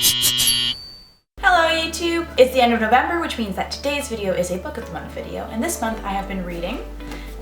Hello YouTube! It's the end of November, which means that today's video is a Book of the Month video, and this month I have been reading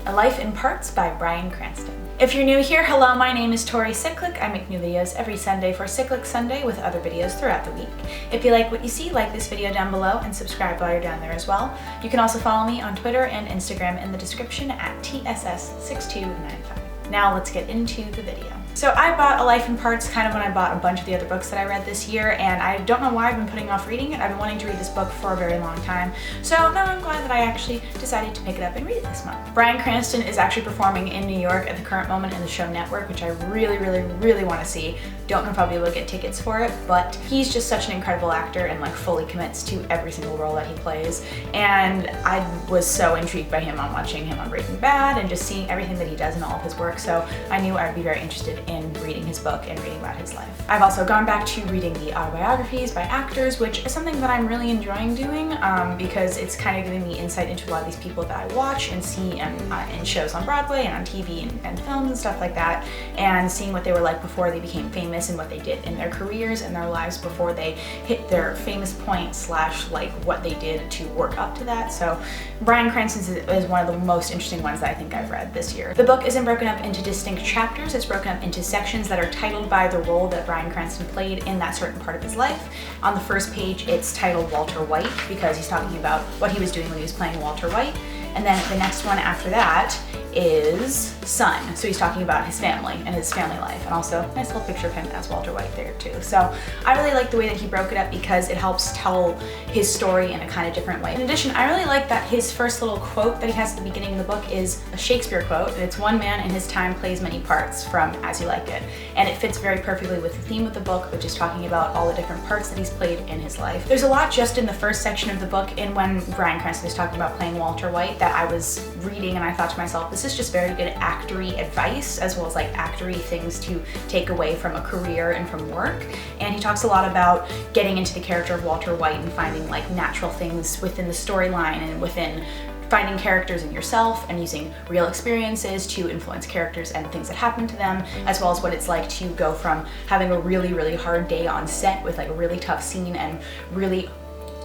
A Life in Parts by Bryan Cranston. If you're new here, hello, my name is Tori Cyclic. I make new videos every Sunday for Cyclic Sunday with other videos throughout the week. If you like what you see, like this video down below and subscribe while you're down there as well. You can also follow me on Twitter and Instagram in the description at tss6295. Now let's get into the video. So I bought A Life in Parts kind of when I bought a bunch of the other books that I read this year, and I don't know why I've been putting off reading it. I've been wanting to read this book for a very long time, so now I'm glad that I actually decided to pick it up and read it this month. Bryan Cranston is actually performing in New York at the current moment in the show Network, which I really want to see. Don't know if I'll be able to get tickets for it, but he's just such an incredible actor and like fully commits to every single role that he plays, and I was so intrigued by him on watching him on Breaking Bad and just seeing everything that he does in all of his work, so I knew I'd be very interested in reading his book and reading about his life. I've also gone back to reading the autobiographies by actors, which is something that I'm really enjoying doing because it's kind of giving me insight into a lot of these people that I watch and see in shows on Broadway and on TV and films and stuff like that, and seeing what they were like before they became famous and what they did in their careers and their lives before they hit their famous point slash like what they did to work up to that. So Bryan Cranston is one of the most interesting ones that I think I've read this year. The book isn't broken up into distinct chapters, it's broken up into sections that are titled by the role that Bryan Cranston played in that certain part of his life. On the first page, it's titled Walter White because he's talking about what he was doing when he was playing Walter White. And then the next one after that is Son. So he's talking about his family and his family life, and also a nice little picture of him as Walter White there too. So I really like the way that he broke it up because it helps tell his story in a kind of different way. In addition, I really like that his first little quote that he has at the beginning of the book is a Shakespeare quote, and it's "One man in his time plays many parts" from As You Like It. And it fits very perfectly with the theme of the book, which is talking about all the different parts that he's played in his life. There's a lot just in the first section of the book, and when Bryan Cranston is talking about playing Walter White, that I was reading and I thought to myself, this is just very good actory advice as well as like actory things to take away from a career and from work. And he talks a lot about getting into the character of Walter White and finding like natural things within the storyline and within finding characters in yourself and using real experiences to influence characters and things that happen to them, as well as what it's like to go from having a really hard day on set with like a really tough scene and really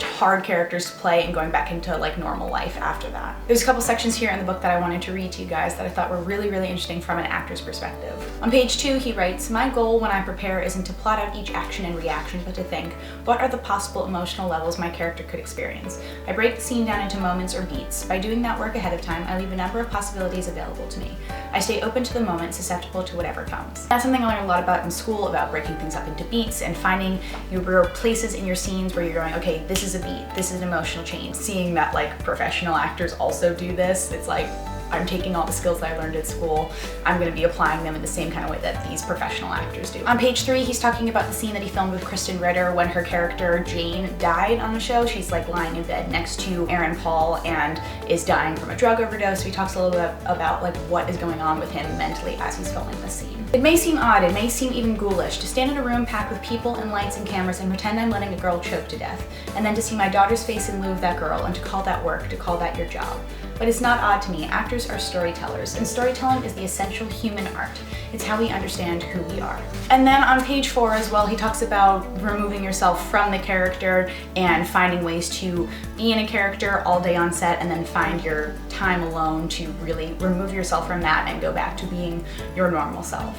hard characters to play and going back into like normal life after that. There's a couple sections here in the book that I wanted to read to you guys that I thought were really interesting from an actor's perspective. On page 2 he writes, "My goal when I prepare isn't to plot out each action and reaction, but to think, what are the possible emotional levels my character could experience? I break the scene down into moments or beats. By doing that work ahead of time, I leave a number of possibilities available to me. I stay open to the moment, susceptible to whatever comes." That's something I learned a lot about in school, about breaking things up into beats and finding your places in your scenes where you're going, okay, this is a beat, this is an emotional change. Seeing that like professional actors also do this, it's like I'm taking all the skills that I learned at school, I'm going to be applying them in the same kind of way that these professional actors do. On page 3 he's talking about the scene that he filmed with Kristen Ritter when her character Jane died on the show. She's like lying in bed next to Aaron Paul and is dying from a drug overdose. So he talks a little bit about like what is going on with him mentally as he's filming this scene. It may seem odd, it may seem even ghoulish to stand in a room packed with people and lights and cameras and pretend I'm letting a girl choke to death, and then to see my daughter's face in lieu of that girl and to call that work, to call that your job. But it's not odd to me. Actors are storytellers, and storytelling is the essential human art. It's how we understand who we are. And then on page 4 as well, he talks about removing yourself from the character and finding ways to be in a character all day on set and then find your time alone to really remove yourself from that and go back to being your normal self.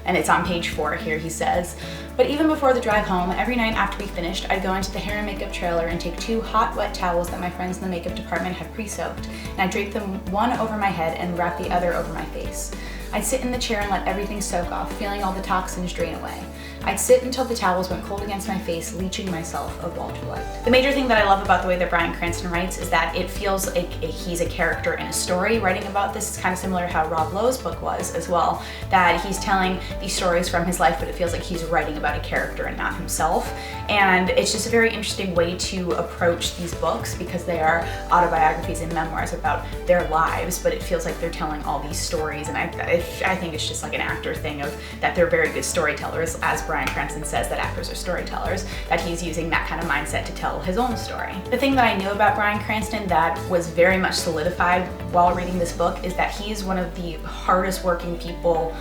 And it's on page 4 here, he says, "But even before the drive home, every night after we finished, I'd go into the hair and makeup trailer and take 2 hot, wet towels that my friends in the makeup department had pre-soaked, and I'd drape them one over my head and wrap the other over my face. I'd sit in the chair and let everything soak off, feeling all the toxins drain away. I'd sit until the towels went cold against my face, leeching myself of Walter White." The major thing that I love about the way that Bryan Cranston writes is that it feels like he's a character in a story writing about this. It's kind of similar to how Rob Lowe's book was as well, that he's telling these stories from his life, but it feels like he's writing about a character and not himself. And it's just a very interesting way to approach these books because they are autobiographies and memoirs about their lives, but it feels like they're telling all these stories, and I think it's just like an actor thing of that they're very good storytellers, as Bryan Cranston says that actors are storytellers, that he's using that kind of mindset to tell his own story. The thing that I knew about Bryan Cranston that was very much solidified while reading this book is that he is one of the hardest working people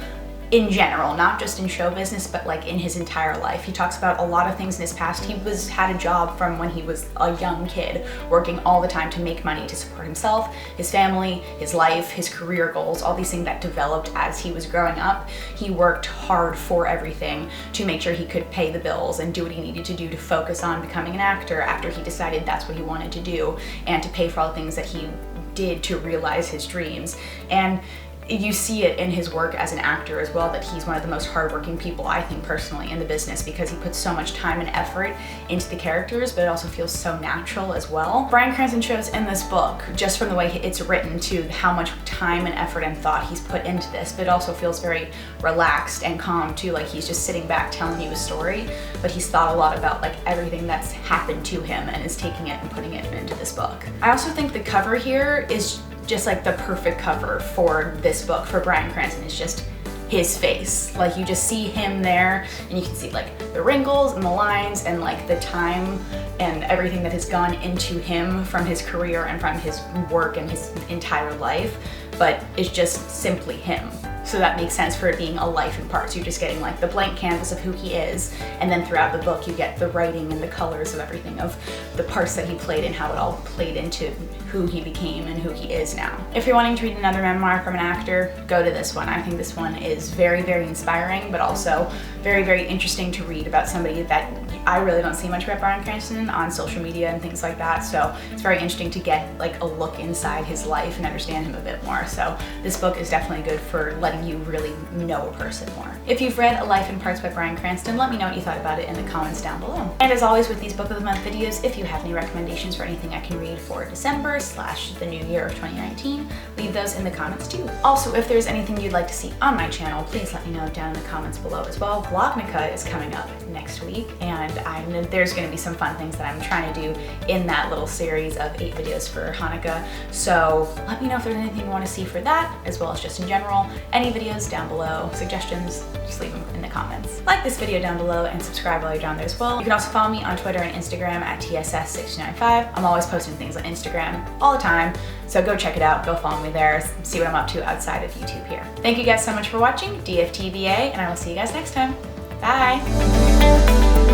in general, not just in show business, but like in his entire life. He talks about a lot of things in his past. He had a job from when he was a young kid, working all the time to make money to support himself, his family, his life, his career goals, all these things that developed as he was growing up. He worked hard for everything to make sure he could pay the bills and do what he needed to do to focus on becoming an actor after he decided that's what he wanted to do, and to pay for all the things that he did to realize his dreams. And you see it in his work as an actor as well, that he's one of the most hardworking people, I think personally, in the business, because he puts so much time and effort into the characters, but it also feels so natural as well. Bryan Cranston shows in this book, just from the way it's written to how much time and effort and thought he's put into this, but it also feels very relaxed and calm too, like he's just sitting back telling you a story, but he's thought a lot about like everything that's happened to him and is taking it and putting it into this book. I also think the cover here is just like the perfect cover for this book for Bryan Cranston. Is just his face. Like you just see him there and you can see like the wrinkles and the lines and like the time and everything that has gone into him from his career and from his work and his entire life, but it's just simply him. So that makes sense for it being a life in parts. You're just getting like the blank canvas of who he is, and then throughout the book you get the writing and the colors of everything, of the parts that he played and how it all played into who he became and who he is now. If you're wanting to read another memoir from an actor, go to this one. I think this one is very, very inspiring, but also very, very interesting to read about somebody that I really don't see much about Bryan Cranston on social media and things like that. So it's very interesting to get like a look inside his life and understand him a bit more. So this book is definitely good for letting you really know a person more. If you've read A Life in Parts by Bryan Cranston, let me know what you thought about it in the comments down below. And as always with these Book of the Month videos, if you have any recommendations for anything I can read for December / the new year of 2019, leave those in the comments too. Also, if there's anything you'd like to see on my channel, please let me know down in the comments below as well. Vlognica is coming up next week, and there's going to be some fun things that I'm trying to do in that little series of 8 videos for Hanukkah. So let me know if there's anything you want to see for that, as well as just in general. Any videos down below, suggestions, just leave them in the comments. Like this video down below and subscribe while you're down there as well. You can also follow me on Twitter and Instagram at tss6295. I'm always posting things on Instagram all the time, so go check it out, go follow me there, see what I'm up to outside of YouTube here. Thank you guys so much for watching, DFTBA, and I will see you guys next time. Bye!